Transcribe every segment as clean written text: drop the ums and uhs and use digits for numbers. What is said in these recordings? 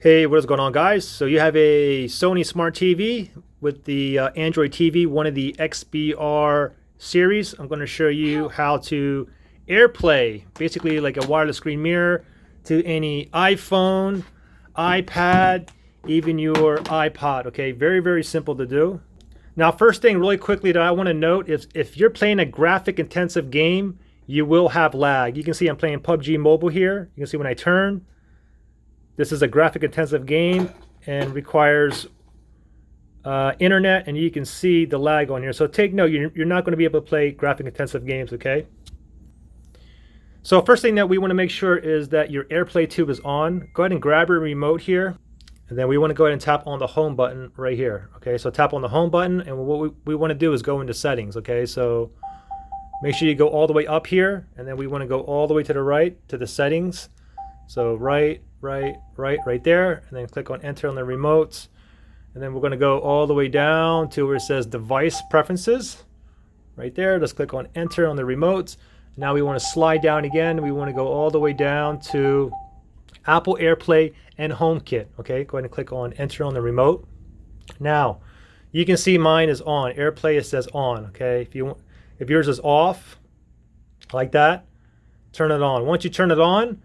Hey, what is going on, guys? So you have a Sony Smart TV with the Android TV, one of the XBR series. I'm going to show you how to AirPlay, basically like a wireless screen mirror, to any iPhone, iPad, even your iPod. Okay, very, very simple to do. Now, first thing really quickly that I want to note is if you're playing a graphic intensive game, you will have lag. You can see I'm playing PUBG Mobile here. You can see when I turn, this is a graphic intensive game and requires internet, and you can see the lag on here. So take note, you're not going to be able to play graphic intensive games, okay? So first thing that we want to make sure is that your AirPlay tube is on. Go ahead and grab your remote here, and then we want to go ahead and tap on the home button right here, okay? So tap on the home button, and what we want to do is go into settings, okay? So make sure you go all the way up here, and then we want to go all the way to the right to the settings. So right there, and then click on enter on the remote, and then we're going to go all the way down to where it says device preferences right there. Let's click on enter on the remote. Now we want to slide down again. We want to go all the way down to Apple AirPlay and HomeKit. Okay, go ahead and click on enter on the remote. Now you can see mine is on AirPlay. It says on. Okay, if yours is off like that, turn it on. Once you turn it on,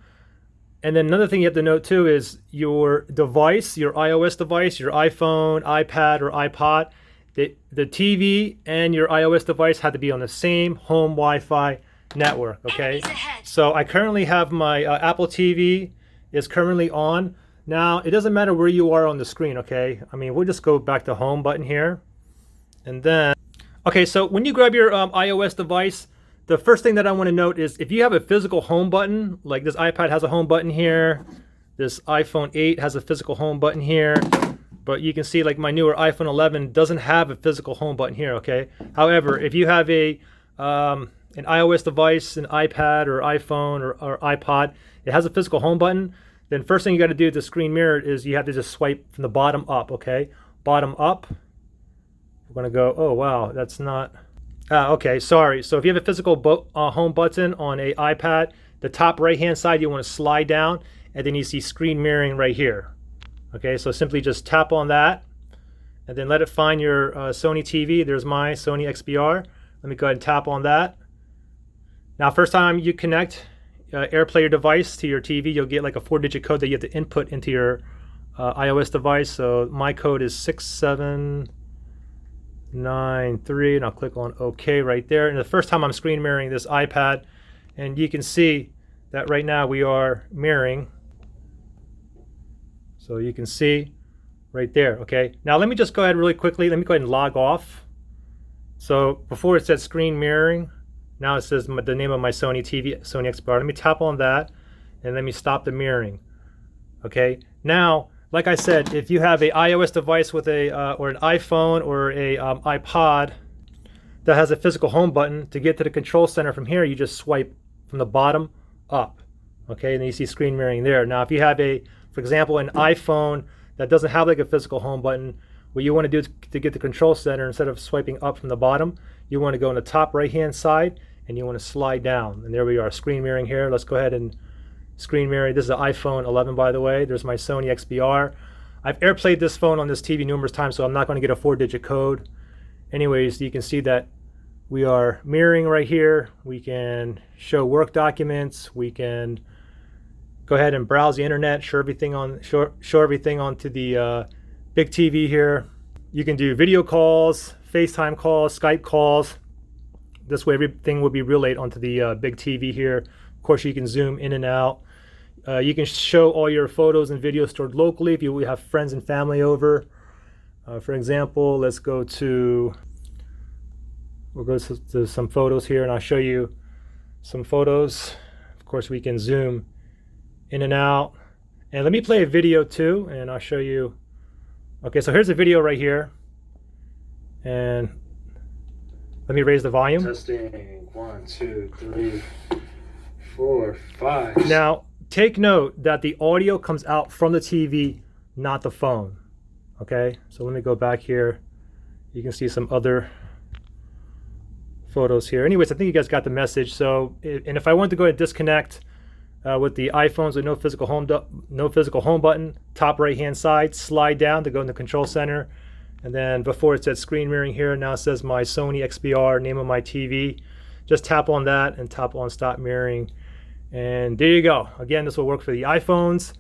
and then another thing you have to note too is your device, your iOS device, your iPhone, iPad, or iPod, the TV and your iOS device have to be on the same home Wi-Fi network, okay? So I currently have my Apple TV is currently on. Now, it doesn't matter where you are on the screen, okay? I mean, we'll just go back to home button here. And then, okay, so when you grab your iOS device, the first thing that I want to note is if you have a physical home button, like this iPad has a home button here, this iPhone 8 has a physical home button here, but you can see like my newer iPhone 11 doesn't have a physical home button here, okay? However, if you have an iOS device, an iPad or iPhone or iPod, it has a physical home button, then first thing you got to do with the screen mirror is you have to just swipe from the bottom up, okay? Bottom up. We're going to go, oh wow, that's not... okay, sorry. So if you have a physical home button on an iPad, the top right-hand side, you want to slide down, and then you see screen mirroring right here. Okay, so simply just tap on that, and then let it find your Sony TV. There's my Sony XBR. Let me go ahead and tap on that. Now, first time you connect AirPlay your device to your TV, you'll get like a 4-digit code that you have to input into your iOS device. So my code is 6793, and I'll click on OK right there. And the first time I'm screen mirroring this iPad, and you can see that right now we are mirroring. So you can see right there, okay? Now let me just go ahead really quickly. Let me go ahead and log off. So before it said screen mirroring, now it says the name of my Sony TV, Sony XBR. Let me tap on that, and let me stop the mirroring, okay? Now, like I said, if you have an iOS device with or an iPhone or a iPod that has a physical home button, to get to the control center from here, you just swipe from the bottom up, okay? And then you see screen mirroring there. Now, if you have for example, an iPhone that doesn't have like a physical home button, what you want to do to get the control center, instead of swiping up from the bottom, you want to go on the top right-hand side, and you want to slide down. And there we are, screen mirroring here. Let's go ahead and screen mirror. This is an iPhone 11, by the way. There's my Sony XBR. I've AirPlayed this phone on this TV numerous times, so I'm not going to get a 4-digit code. Anyways, you can see that we are mirroring right here. We can show work documents. We can go ahead and browse the internet, show everything onto the big TV here. You can do video calls, FaceTime calls, Skype calls. This way everything will be relayed onto the big TV here. Of course, you can zoom in and out. You can show all your photos and videos stored locally if you have friends and family over. For example, we'll go to some photos here, and I'll show you some photos. Of course, we can zoom in and out. And let me play a video too, and I'll show you. Okay, so here's a video right here. And let me raise the volume. Testing 1, 2, 3, 4, 5. Now, take note that the audio comes out from the TV, not the phone. Okay, so let me go back here. You can see some other photos here. Anyways, I think you guys got the message. So, and if I want to go ahead and disconnect with the iPhones with no physical home button. Top right hand side, slide down to go in the control center. And then before it said screen mirroring here, now it says my Sony XBR, name of my TV. Just tap on that and tap on stop mirroring. And there you go. Again, this will work for the iPhones,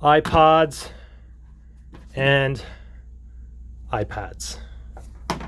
iPods, and iPads.